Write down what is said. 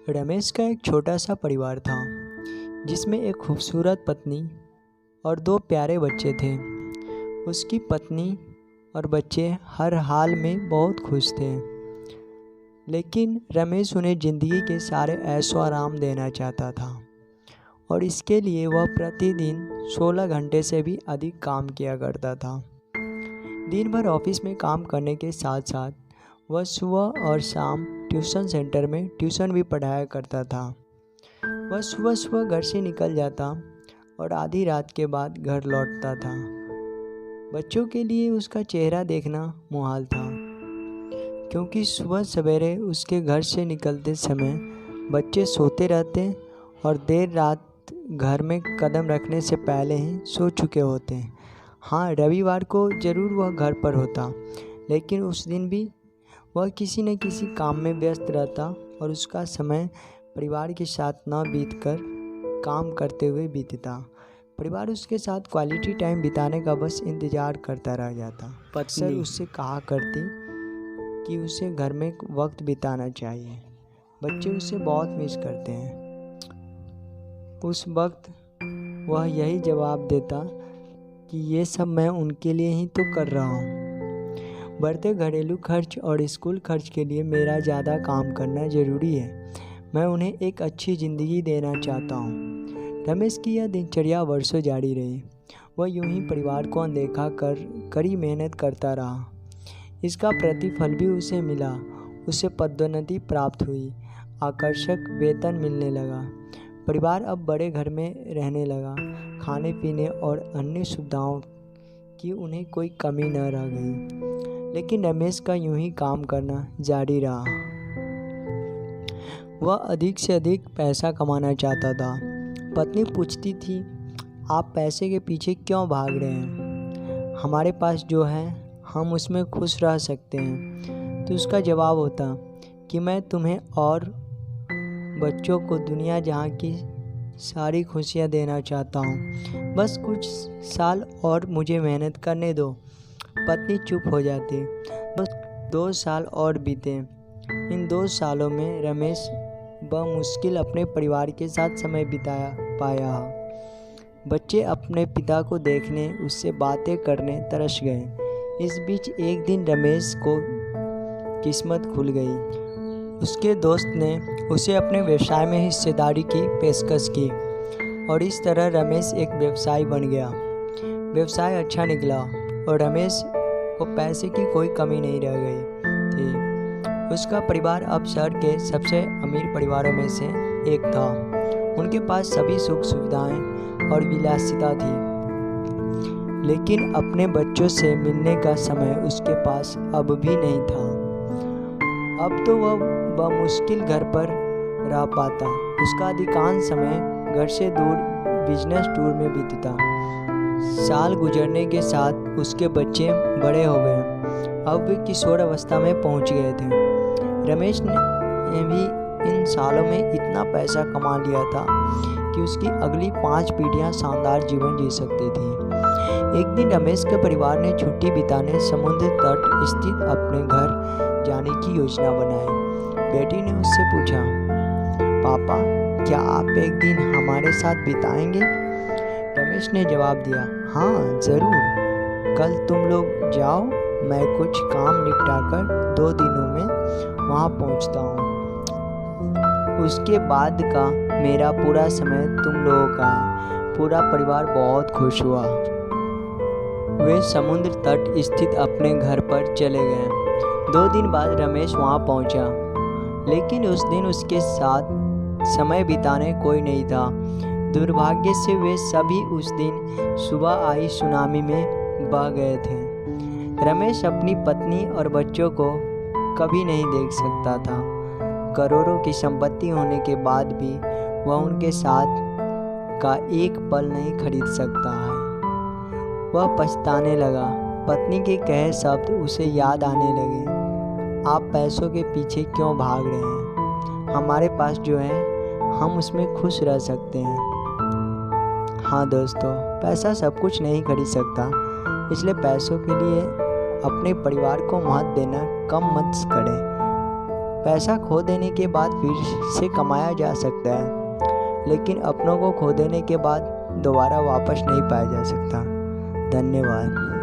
रमेश का एक छोटा सा परिवार था जिसमें एक खूबसूरत पत्नी और दो प्यारे बच्चे थे। उसकी पत्नी और बच्चे हर हाल में बहुत खुश थे, लेकिन रमेश उन्हें ज़िंदगी के सारे ऐशो आराम देना चाहता था और इसके लिए वह प्रतिदिन 16 घंटे से भी अधिक काम किया करता था। दिन भर ऑफिस में काम करने के साथ साथ वह सुबह और शाम ट्यूशन सेंटर में ट्यूशन भी पढ़ाया करता था। वह सुबह सुबह घर से निकल जाता और आधी रात के बाद घर लौटता था। बच्चों के लिए उसका चेहरा देखना मुहाल था, क्योंकि सुबह सवेरे उसके घर से निकलते समय बच्चे सोते रहते और देर रात घर में कदम रखने से पहले ही सो चुके होते। हाँ, रविवार को ज़रूर वह घर पर होता, लेकिन उस दिन भी वह किसी न किसी काम में व्यस्त रहता और उसका समय परिवार के साथ न बीतकर काम करते हुए बीतता। परिवार उसके साथ क्वालिटी टाइम बिताने का बस इंतज़ार करता रह जाता। अक्सर उससे कहा करती कि उसे घर में वक्त बिताना चाहिए। बच्चे उसे बहुत मिस करते हैं। उस वक्त वह यही जवाब देता कि ये सब मैं उनके लिए ही तो कर रहा हूँ। बढ़ते घरेलू खर्च और स्कूल खर्च के लिए मेरा ज़्यादा काम करना ज़रूरी है। मैं उन्हें एक अच्छी ज़िंदगी देना चाहता हूँ। रमेश की यह दिनचर्या वर्षों जारी रही। वह यूं ही परिवार को अनदेखा कर कड़ी मेहनत करता रहा। इसका प्रतिफल भी उसे मिला। उसे पदोन्नति प्राप्त हुई, आकर्षक वेतन मिलने लगा। परिवार अब बड़े घर में रहने लगा। खाने पीने और अन्य सुविधाओं की उन्हें कोई कमी न रह गई। लेकिन रमेश का यूं ही काम करना जारी रहा। वह अधिक से अधिक पैसा कमाना चाहता था। पत्नी पूछती थी, आप पैसे के पीछे क्यों भाग रहे हैं? हमारे पास जो है हम उसमें खुश रह सकते हैं। तो उसका जवाब होता कि मैं तुम्हें और बच्चों को दुनिया जहाँ की सारी खुशियाँ देना चाहता हूँ। बस कुछ साल और मुझे मेहनत करने दो। पत्नी चुप हो जाती। बस 2 साल और बीते। इन 2 सालों में रमेश बमुश्किल अपने परिवार के साथ समय बिता पाया। बच्चे अपने पिता को देखने, उससे बातें करने तरस गए। इस बीच एक दिन रमेश को किस्मत खुल गई। उसके दोस्त ने उसे अपने व्यवसाय में हिस्सेदारी की पेशकश की और इस तरह रमेश एक व्यवसायी बन गया। व्यवसाय अच्छा निकला और रमेश को पैसे की कोई कमी नहीं रह गई थी। उसका परिवार अब शहर के सबसे अमीर परिवारों में से एक था। उनके पास सभी सुख सुविधाएं और विलासिता थी, लेकिन अपने बच्चों से मिलने का समय उसके पास अब भी नहीं था। अब तो वह बमुश्किल घर पर रह पाता। उसका अधिकांश समय घर से दूर बिजनेस टूर में बीतता। साल गुजरने के साथ उसके बच्चे बड़े हो गए। अब वे किशोर अवस्था में पहुंच गए थे। रमेश ने भी इन सालों में इतना पैसा कमा लिया था कि उसकी अगली 5 पीढ़ियां शानदार जीवन जी सकती थी। एक दिन रमेश के परिवार ने छुट्टी बिताने समुद्र तट स्थित अपने घर जाने की योजना बनाई। बेटी ने उससे पूछा, पापा, क्या आप एक दिन हमारे साथ बिताएंगे? रमेश ने जवाब दिया, हाँ ज़रूर। कल तुम लोग जाओ, मैं कुछ काम निपटाकर 2 दिनों में वहाँ पहुँचता हूँ। उसके बाद का मेरा पूरा समय तुम लोगों का है। पूरा परिवार बहुत खुश हुआ। वे समुद्र तट स्थित अपने घर पर चले गए। 2 दिन बाद रमेश वहाँ पहुँचा, लेकिन उस दिन उसके साथ समय बिताने कोई नहीं था। दुर्भाग्य से वे सभी उस दिन सुबह आई सुनामी में बह गए थे। रमेश अपनी पत्नी और बच्चों को कभी नहीं देख सकता था। करोड़ों की संपत्ति होने के बाद भी वह उनके साथ का एक पल नहीं खरीद सकता है। वह पछताने लगा। पत्नी के कहे शब्द उसे याद आने लगे। आप पैसों के पीछे क्यों भाग रहे हैं? हमारे पास जो है हम उसमें खुश रह सकते हैं। हाँ दोस्तों, पैसा सब कुछ नहीं खरीद सकता, इसलिए पैसों के लिए अपने परिवार को महत्व देना कम मत करें। पैसा खो देने के बाद फिर से कमाया जा सकता है, लेकिन अपनों को खो देने के बाद दोबारा वापस नहीं पाया जा सकता। धन्यवाद।